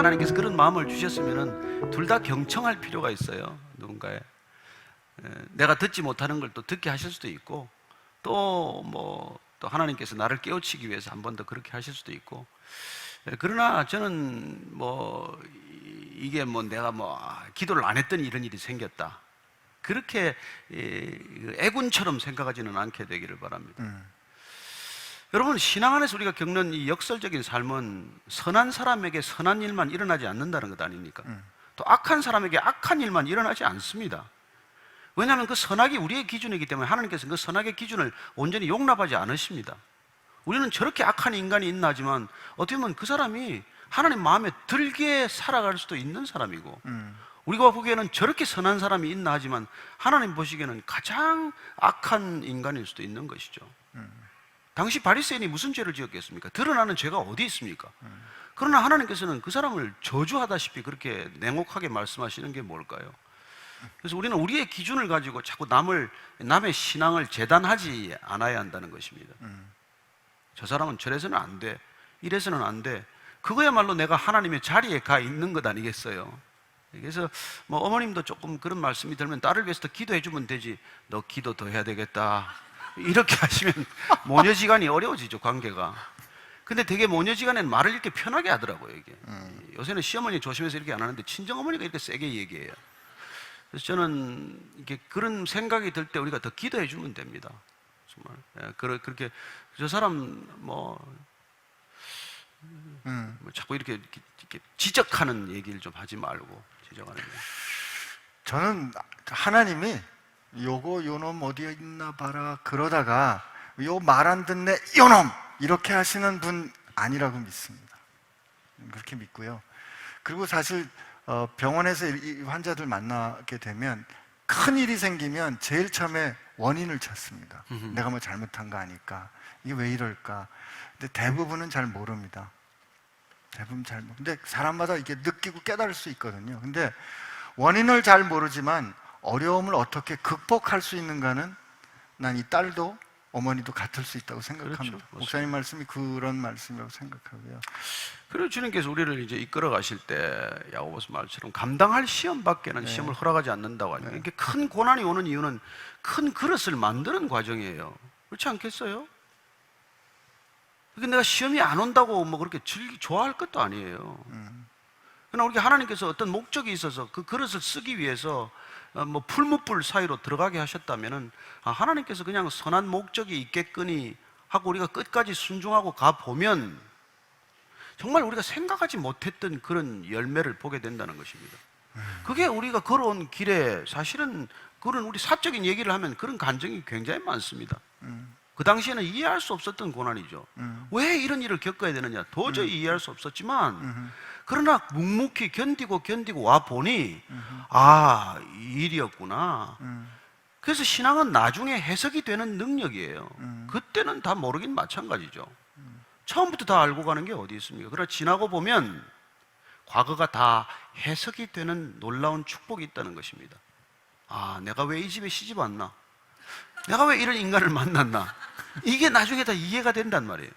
하나님께서 그런 마음을 주셨으면 둘 다 경청할 필요가 있어요. 누군가의 내가 듣지 못하는 걸 또 듣게 하실 수도 있고, 또 하나님께서 나를 깨우치기 위해서 한 번 더 그렇게 하실 수도 있고. 그러나 저는 이게 내가 기도를 안 했더니 이런 일이 생겼다, 그렇게 애군처럼 생각하지는 않게 되기를 바랍니다. 여러분, 신앙 안에서 우리가 겪는 이 역설적인 삶은 선한 사람에게 선한 일만 일어나지 않는다는 것 아닙니까? 또 악한 사람에게 악한 일만 일어나지 않습니다. 왜냐하면 그 선악이 우리의 기준이기 때문에 하나님께서는 그 선악의 기준을 온전히 용납하지 않으십니다. 우리는 저렇게 악한 인간이 있나 하지만 어떻게 보면 그 사람이 하나님 마음에 들게 살아갈 수도 있는 사람이고, 우리가 보기에는 저렇게 선한 사람이 있나 하지만 하나님 보시기에는 가장 악한 인간일 수도 있는 것이죠. 당시 바리새인이 무슨 죄를 지었겠습니까? 드러나는 죄가 어디 있습니까? 그러나 하나님께서는 그 사람을 저주하다시피 그렇게 냉혹하게 말씀하시는 게 뭘까요? 그래서 우리는 우리의 기준을 가지고 자꾸 남의 신앙을 재단하지 않아야 한다는 것입니다. 저 사람은 저래서는 안 돼, 이래서는 안 돼, 그거야말로 내가 하나님의 자리에 가 있는 것 아니겠어요? 그래서 어머님도 조금 그런 말씀이 들면 딸을 위해서 더 기도해 주면 되지, 너 기도 더 해야 되겠다, 이렇게 하시면 모녀지간이 어려워지죠, 관계가. 근데 되게 모녀지간에는 말을 이렇게 편하게 하더라고요, 이게. 요새는 시어머니 조심해서 이렇게 안 하는데 친정어머니가 이렇게 세게 얘기해요. 그래서 저는 이렇게 그런 생각이 들 때 우리가 더 기도해 주면 됩니다. 정말. 그렇게 저 사람 자꾸 이렇게 지적하는 얘기를 좀 하지 말고, 지적하는 거. 저는 하나님이 요놈 어디에 있나 봐라 그러다가 요 말 안 듣네 요놈 이렇게 하시는 분 아니라고 믿습니다. 그렇게 믿고요. 그리고 사실 병원에서 이 환자들 만나게 되면 큰 일이 생기면 제일 처음에 원인을 찾습니다. 내가 잘못한 거 아닐까, 이게 왜 이럴까. 근데 대부분은 잘 모릅니다. 대부분 잘 모르. 근데 사람마다 이렇게 느끼고 깨달을 수 있거든요. 근데 원인을 잘 모르지만 어려움을 어떻게 극복할 수 있는가는 난 이 딸도 어머니도 같을 수 있다고 생각합니다. 그렇죠. 목사님 말씀이 그런 말씀이라고 생각하고요. 그리고 주님께서 우리를 이제 이끌어 가실 때 야고보서 말처럼 감당할 시험 밖에는 시험을 허락하지 않는다고 하니까, 이렇게 큰 고난이 오는 이유는 큰 그릇을 만드는 과정이에요. 그렇지 않겠어요? 그러니까 내가 시험이 안 온다고 그렇게 좋아할 것도 아니에요. 그러나 우리 하나님께서 어떤 목적이 있어서 그 그릇을 쓰기 위해서 풀무불 사이로 들어가게 하셨다면은 하나님께서 그냥 선한 목적이 있겠거니 하고 우리가 끝까지 순종하고 가보면 정말 우리가 생각하지 못했던 그런 열매를 보게 된다는 것입니다. 그게 우리가 걸어온 길에 사실은 그런 우리 사적인 얘기를 하면 그런 감정이 굉장히 많습니다. 그 당시에는 이해할 수 없었던 고난이죠. 왜 이런 일을 겪어야 되느냐, 도저히 이해할 수 없었지만 그러나 묵묵히 견디고 와 보니 이 일이었구나. 그래서 신앙은 나중에 해석이 되는 능력이에요. 그때는 다 모르긴 마찬가지죠. 처음부터 다 알고 가는 게 어디 있습니까? 그러나 지나고 보면 과거가 다 해석이 되는 놀라운 축복이 있다는 것입니다. 내가 왜 이 집에 시집 왔나? 내가 왜 이런 인간을 만났나? 이게 나중에 다 이해가 된단 말이에요.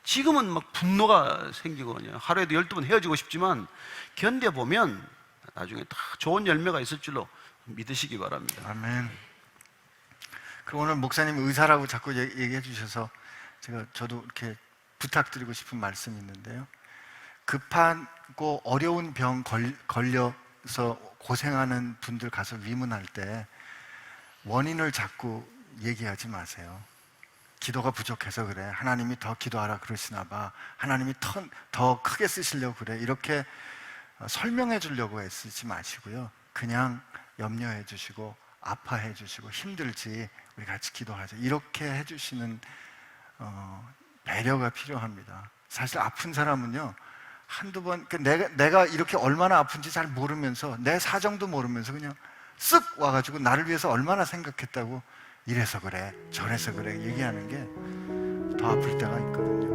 지금은 분노가 생기고 그냥 하루에도 12번 헤어지고 싶지만 견뎌보면 나중에 다 좋은 열매가 있을 줄로 믿으시기 바랍니다. 아멘. 그리고 오늘 목사님 의사라고 자꾸 얘기해 주셔서 저도 이렇게 부탁드리고 싶은 말씀이 있는데요. 급하고 어려운 병 걸려서 고생하는 분들 가서 위문할 때 원인을 자꾸 얘기하지 마세요. 기도가 부족해서 그래, 하나님이 더 기도하라 그러시나 봐, 하나님이 더 크게 쓰시려고 그래, 이렇게 설명해 주려고 애쓰지 마시고요. 그냥 염려해 주시고 아파해 주시고 힘들지 우리 같이 기도하자, 이렇게 해주시는 배려가 필요합니다. 사실 아픈 사람은요, 한두 번 내가 이렇게 얼마나 아픈지 잘 모르면서, 내 사정도 모르면서 그냥 쓱 와가지고 나를 위해서 얼마나 생각했다고 이래서 그래 저래서 그래 얘기하는 게 더 아플 때가 있거든요.